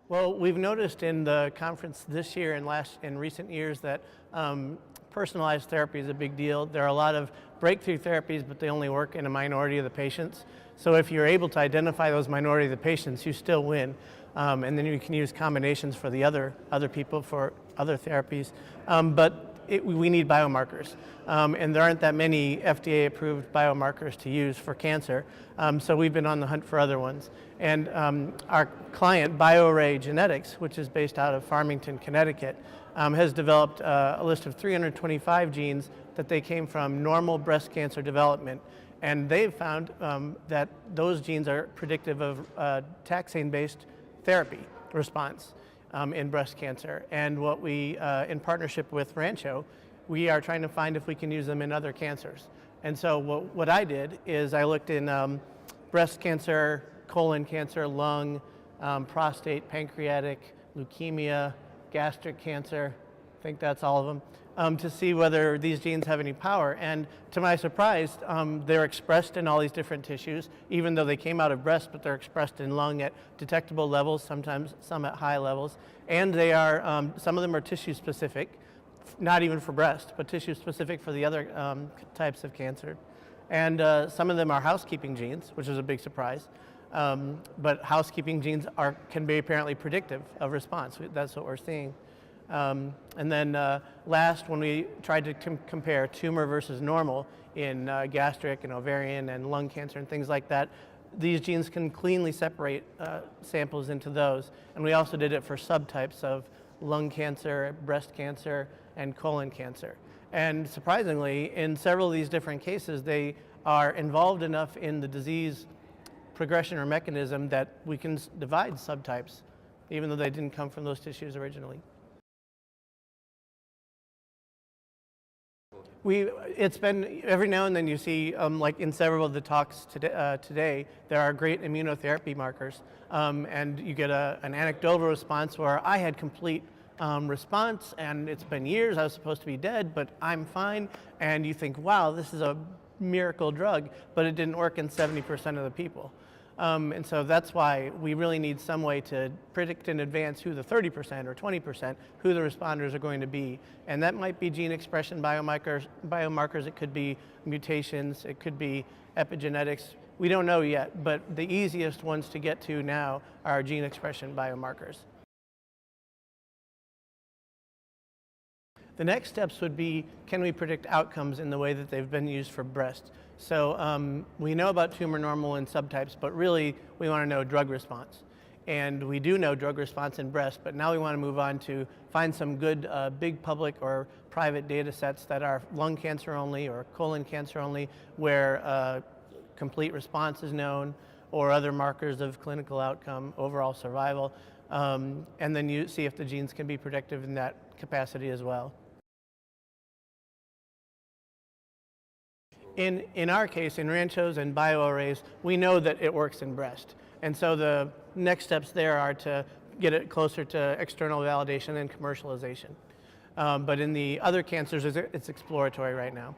Well, we've noticed in the conference this year and in recent years that personalized therapy is a big deal. There are a lot of breakthrough therapies, but they only work in a minority of the patients. So if you're able to identify those minority of the patients, you still win. And then you can use combinations for the other people for other therapies. We need biomarkers. And there aren't that many FDA-approved biomarkers to use for cancer. So we've been on the hunt for other ones. And our client, BioArray Genetics, which is based out of Farmington, Connecticut, has developed a list of 325 genes that they came from normal breast cancer development. And they've found that those genes are predictive of taxane-based therapy response in breast cancer. And what we, in partnership with Rancho, we are trying to find if we can use them in other cancers. And so what I did is I looked in breast cancer, colon cancer, lung, prostate, pancreatic, leukemia, gastric cancer, I think that's all of them, to see whether these genes have any power. And to my surprise, they're expressed in all these different tissues, even though they came out of breast, but they're expressed in lung at detectable levels, sometimes some at high levels. And they are, some of them are tissue specific, not even for breast, but tissue specific for the other types of cancer. And some of them are housekeeping genes, which is a big surprise. But housekeeping genes can be apparently predictive of response. That's what we're seeing. And then last, when we tried to compare tumor versus normal in gastric and ovarian and lung cancer and things like that, these genes can cleanly separate samples into those. And we also did it for subtypes of lung cancer, breast cancer, and colon cancer. And surprisingly, in several of these different cases, they are involved enough in the disease progression or mechanism that we can divide subtypes, even though they didn't come from those tissues originally. It's been, every now and then you see, like in several of the talks today, there are great immunotherapy markers, and you get an anecdotal response where I had complete response and it's been years, I was supposed to be dead, but I'm fine, and you think, wow, this is a miracle drug, but it didn't work in 70% of the people. And so that's why we really need some way to predict in advance who the 30% or 20%, who the responders are going to be. And that might be gene expression biomarkers, it could be mutations, it could be epigenetics. We don't know yet, but the easiest ones to get to now are gene expression biomarkers. The next steps would be, can we predict outcomes in the way that they've been used for breast? So we know about tumor normal and subtypes, but really we want to know drug response. And we do know drug response in breast, but now we want to move on to find some good big public or private data sets that are lung cancer only or colon cancer only, where complete response is known, or other markers of clinical outcome, overall survival, and then you see if the genes can be predictive in that capacity as well. In our case, in Rancho's and bioarrays, we know that it works in breast. And so the next steps there are to get it closer to external validation and commercialization. But in the other cancers, it's exploratory right now.